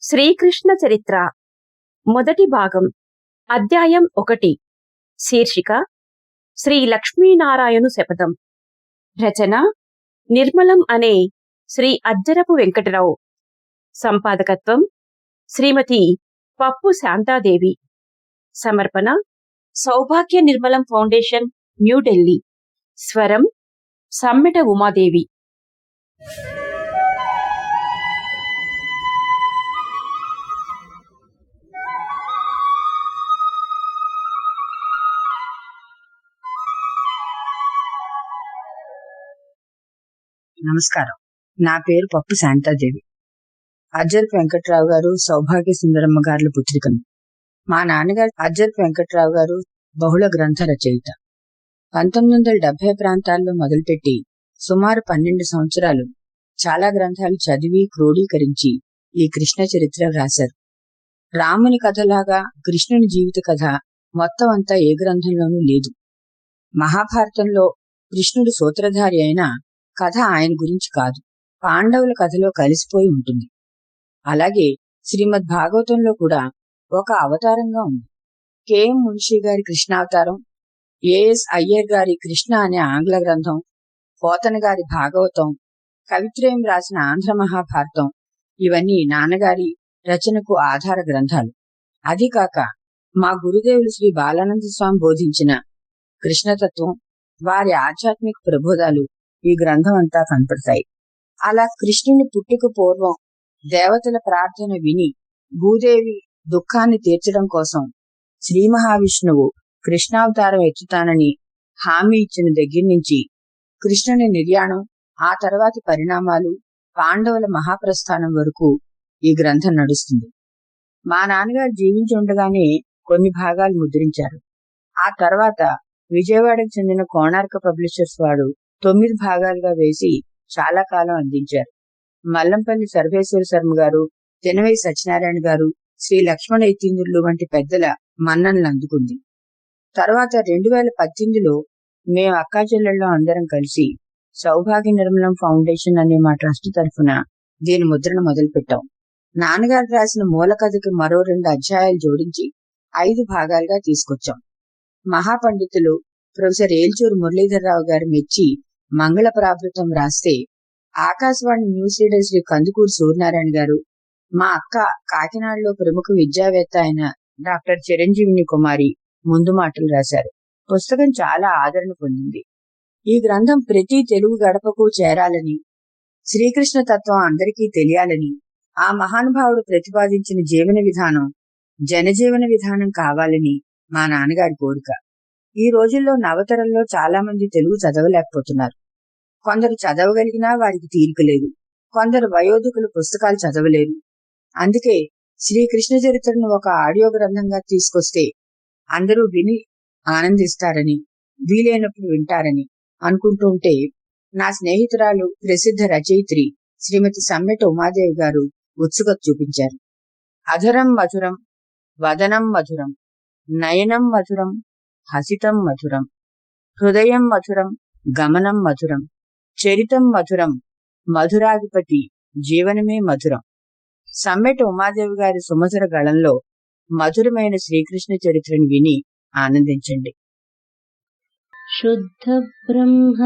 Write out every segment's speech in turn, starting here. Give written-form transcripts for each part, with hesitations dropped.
శ్రీకృష్ణ చరిత్ర మొదటి భాగం అధ్యాయం 1 శీర్షిక శ్రీ లక్ష్మీనారాయణు శపథం. రచన నిర్మలం అనే శ్రీ అజ్జరపు వెంకటరావు. సంపాదకత్వం శ్రీమతి పప్పు శాంతాదేవి. సమర్పణ సౌభాగ్య నిర్మలం ఫౌండేషన్, న్యూఢిల్లీ. స్వరం సమ్మెట ఉమాదేవి. నమస్కారం. నా పేరు పప్పు శాంతాదేవి. అజ్జరపు వెంకట్రావు గారు సౌభాగ్య సుందరమ్మ గారుల పుత్రికను. మా నాన్నగారు అజ్జరపు వెంకట్రావు గారు బహుళ గ్రంథ రచయిత. 1970 ప్రాంతాల్లో మొదలుపెట్టి సుమారు 12 సంవత్సరాలు చాలా గ్రంథాలు చదివి క్రోడీకరించి ఈ కృష్ణ చరిత్ర వ్రాశారు. రాముని కథలాగా కృష్ణుని జీవిత కథ మొత్తం అంతా ఏ గ్రంథంలోనూ లేదు. మహాభారతంలో కృష్ణుడు సూత్రధారి అయినా కథ ఆయన గురించి కాదు, పాండవుల కథలో కలిసిపోయి ఉంటుంది. అలాగే శ్రీమద్ భాగవతంలో కూడా ఒక అవతారంగా ఉంది. కెఎం మున్షి గారి కృష్ణావతారం, ఏఎస్ అయ్యర్ గారి కృష్ణ అనే ఆంగ్ల గ్రంథం, పోతన గారి భాగవతం, కవిత్రయం రాసిన ఆంధ్ర మహాభారతం ఇవన్నీ నాన్నగారి రచనకు ఆధార గ్రంథాలు. అది కాక మా గురుదేవులు శ్రీ బాలానంద స్వామి బోధించిన కృష్ణతత్వం, వారి ఆధ్యాత్మిక ప్రబోధాలు ఈ గ్రంథం అంతా కనపడతాయి. అలా కృష్ణుని పుట్టుక పూర్వం దేవతల ప్రార్థన విని భూదేవి దుఃఖాన్ని తీర్చడం కోసం శ్రీ మహావిష్ణువు కృష్ణావతారం ఎత్తుతానని హామీ ఇచ్చిన దగ్గర నుంచి కృష్ణుని నిర్యాణం, ఆ తర్వాతి పరిణామాలు, పాండవుల మహాప్రస్థానం వరకు ఈ గ్రంథం నడుస్తుంది. మా నాన్నగారు జీవించి ఉండగానే కొన్ని భాగాలు ముద్రించారు. ఆ తర్వాత విజయవాడకు చెందిన కోణార్క పబ్లిషర్స్ వాడు 9 భాగాలుగా వేసి చాలా కాలం అందించారు. మల్లంపల్లి సర్వేశ్వర శర్మ గారు, తెనవై సత్యనారాయణ గారు, శ్రీ లక్ష్మణ యతీంద్రులు వంటి పెద్దల మన్ననలు అందుకుంది. తర్వాత 2018లో మేము అక్కాచెల్లెళ్ళలో అందరం కలిసి సౌభాగ్య నిర్మలం ఫౌండేషన్ అనే మా ట్రస్ట్ తరఫున దీని ముద్రణ మొదలుపెట్టాం. నాన్నగారు రాసిన మూల కథకి మరో 2 అధ్యాయాలు జోడించి 5 భాగాలుగా తీసుకొచ్చాం. మహాపండితులు ప్రొఫెసర్ ఏల్చూరు మురళీధరరావు గారు మెచ్చి మంగళ ప్రాభృతం రాస్తే, ఆకాశవాణి న్యూస్ రీడర్ శ్రీ కందుకూరు సూర్యనారాయణ గారు, మా అక్క కాకినాడలో ప్రముఖ విద్యావేత్త అయిన డాక్టర్ చిరంజీవిని కుమారి ముందు మాటలు రాశారు. పుస్తకం చాలా ఆదరణ పొందింది. ఈ గ్రంథం ప్రతి తెలుగు గడపకు చేరాలని, శ్రీకృష్ణ తత్వం అందరికీ తెలియాలని, ఆ మహానుభావుడు ప్రతిపాదించిన జీవన విధానం జనజీవన విధానం కావాలని మా నాన్నగారి కోరిక. ఈ రోజుల్లో నవతరంలో చాలా మంది తెలుగు చదవలేకపోతున్నారు. కొందరు చదవగలిగినా వారికి తీరిక లేదు. కొందరు వయోధికులు పుస్తకాలు చదవలేరు. అందుకే శ్రీకృష్ణ చరిత్రను ఒక ఆడియో గ్రంథంగా తీసుకొస్తే అందరూ విని ఆనందిస్తారని, వీలైనప్పుడు వింటారని అనుకుంటూ ఉంటే నా స్నేహితురాలు ప్రసిద్ధ రచయిత్రి శ్రీమతి సమ్మెట ఉమాదేవి గారు ఉత్సుకత చూపించారు. అధరం మధురం, వదనం మధురం, నయనం మధురం, హసితం మధురం, హృదయం మధురం, గమనం మధురం, చరితం మధురం, మధురాధిపతి జీవనమే మధురం. సమ్మెట ఉమాదేవి గారి సుమధుర గళంలో మధురమైన శ్రీకృష్ణ చరిత్రను విని ఆనందించండి. శుద్ధ బ్రహ్మ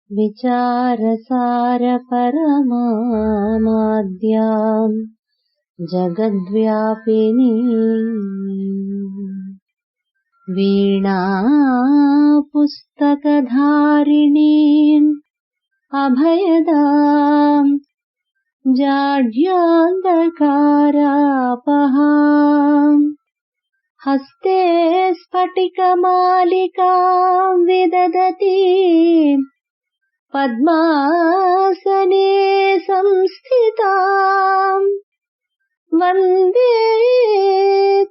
విచారసార పరమాద్యాం జగద్వ్యాపిని వీణా పుస్తకధారిణీం అభయదాం జాడ్యాంధకారాపహాం హస్తే స్ఫటికమాలికాం విదదతి పద్మాసనే సంస్థితాం వందే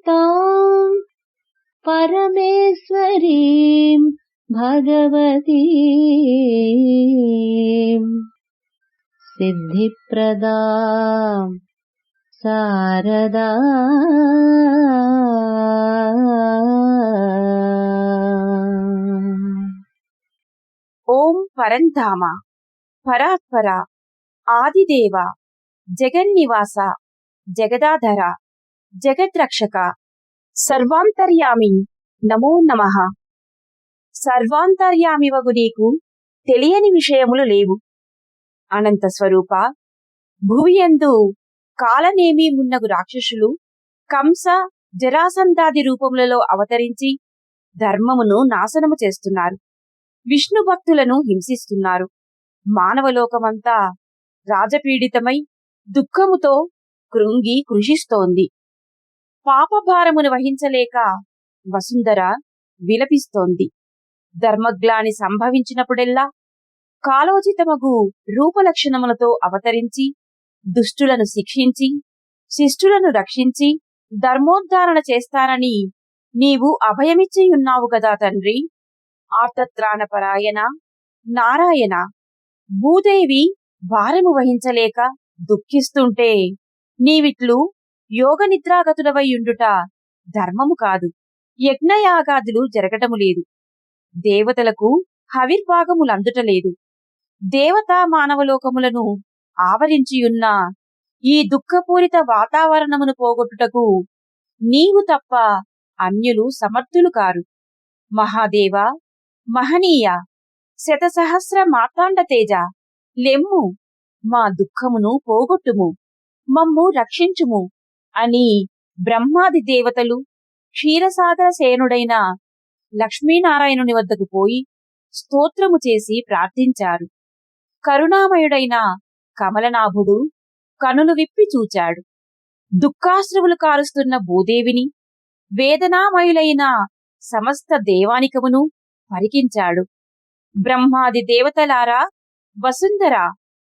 తాం పరమేశ్వరీం భగవతీం సిద్ధిప్రదాం శారదా. ఓం పరంధామ పరాత్పర ఆదిదేవ జగన్నివాస జగదాధర, జగద్రక్షక, సర్వాంతర్యామి నమో నమః. సర్వాంతర్యామివగు నీకు తెలియని విషయములు లేవు. అనంత స్వరూప, భువియందు కాలనేమి మున్నగు రాక్షసులు కంస జరాసంధాది రూపములలో అవతరించి ధర్మమును నాశనము చేస్తున్నారు. విష్ణు భక్తులను హింసిస్తున్నారు. మానవలోకమంతా రాజపీడితమై దుఃఖముతో కృంగి కృషిస్తోంది. పాపభారమును వహించలేక వసుంధర విలపిస్తోంది. ధర్మగ్లాని సంభవించినప్పుడెల్లా కాలోచితమగు రూపలక్షణములతో అవతరించి దుష్టులను శిక్షించి శిష్టులను రక్షించి ధర్మోద్ధరణ చేస్తానని నీవు అభయమిచ్చియున్నావు గదా తండ్రి. ఆర్తత్రాణపరాయణ నారాయణ, భూదేవి భారము వహించలేక దుఃఖిస్తుంటే నీవిట్లు యోగ నిద్రాగతుడవైయుండుట ధర్మము కాదు. యజ్ఞయాగాదులు జరగటము లేదు. దేవతలకు హవిర్భాగములందుటలేదు. దేవతా మానవలోకములను ఆవరించియున్న ఈ దుఃఖపూరిత వాతావరణమును పోగొట్టుటకు నీవు తప్ప అన్యులు సమర్థులు కారు. మహాదేవ, మహనీయ, శతసహస్ర మార్తాండ తేజ, లెమ్ము, మా దుఃఖమును పోగొట్టుము, మమ్ము రక్షించుము అని బ్రహ్మాది దేవతలు క్షీరసాగర సేనుడైన లక్ష్మీనారాయణుని వద్దకు పోయి స్తోత్రము చేసి ప్రార్థించారు. కరుణామయుడైన కమలనాభుడు కనులు విప్పి చూచాడు. దుఃఖాశ్రువులు కారుస్తున్న భూదేవిని, వేదనామయులైన సమస్త దేవానికమును పరికించాడు. బ్రహ్మాది దేవతలారా, వసుంధర,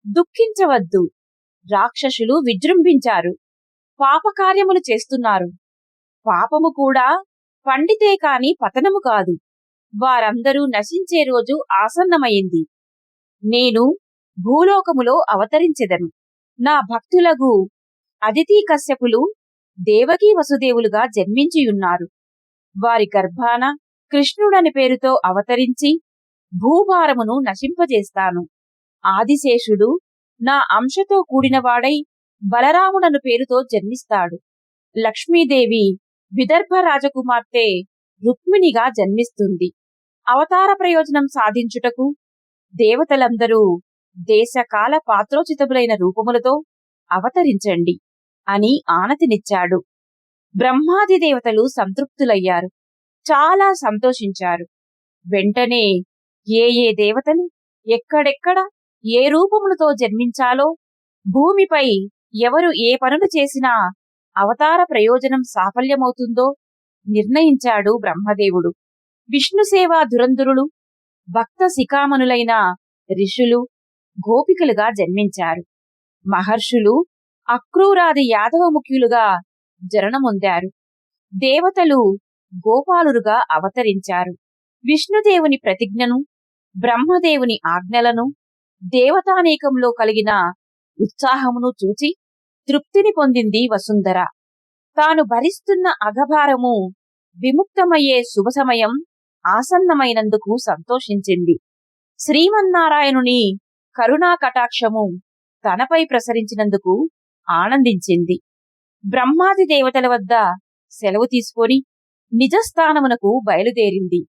దుఃఖించవద్దు. రాక్షసులు విజృంభించారు, పాపకార్యములు చేస్తున్నారు. పాపము కూడా పండితే కాని పతనము కాదు. వారందరూ నశించే రోజు ఆసన్నమైంది. నేను భూలోకములో అవతరించెదను. నా భక్తులగు అదితి కశ్యపులు దేవకీ వసుదేవులుగా జన్మించియున్నారు. వారి గర్భాన కృష్ణుడని పేరుతో అవతరించి భూభారమును నశింపజేస్తాను. ఆదిశేషుడు నా అంశతో కూడినవాడై బలరాముడను పేరుతో జన్మిస్తాడు. లక్ష్మీదేవి విదర్భ రాజకుమార్తె రుక్మిణిగా జన్మిస్తుంది. అవతార ప్రయోజనం సాధించుటకు దేవతలందరూ దేశకాల పాత్రోచితములైన రూపములతో అవతరించండి అని ఆనతినిచ్చాడు. బ్రహ్మాది దేవతలు సంతృప్తులయ్యారు, చాలా సంతోషించారు. వెంటనే ఏ దేవతలు ఎక్కడెక్కడ ఏ రూపములతో జన్మించాలో, భూమిపై ఎవరు ఏ పనులు చేసినా అవతార ప్రయోజనం సాఫల్యమవుతుందో నిర్ణయించాడు బ్రహ్మదేవుడు. విష్ణుసేవా దురంధరులు భక్త శిఖామణులైన ఋషులు గోపికలుగా జన్మించారు. మహర్షులు అక్రూరాది యాదవ ముఖ్యులుగా జననమొందారు. దేవతలు గోపాలురుగా అవతరించారు. విష్ణుదేవుని ప్రతిజ్ఞను, బ్రహ్మదేవుని ఆజ్ఞలను, దేవతానేకంలో కలిగిన ఉత్సాహమును చూచి తృప్తిని పొందింది వసుంధర. తాను భరిస్తున్న అఘభారము విముక్తమయ్యే శుభ సమయం ఆసన్నమైనందుకు సంతోషించింది. శ్రీమన్నారాయణుని కరుణా కటాక్షము తనపై ప్రసరించినందుకు ఆనందించింది. బ్రహ్మాది దేవతల వద్ద సెలవు తీసుకొని నిజస్థానమునకు బయలుదేరింది.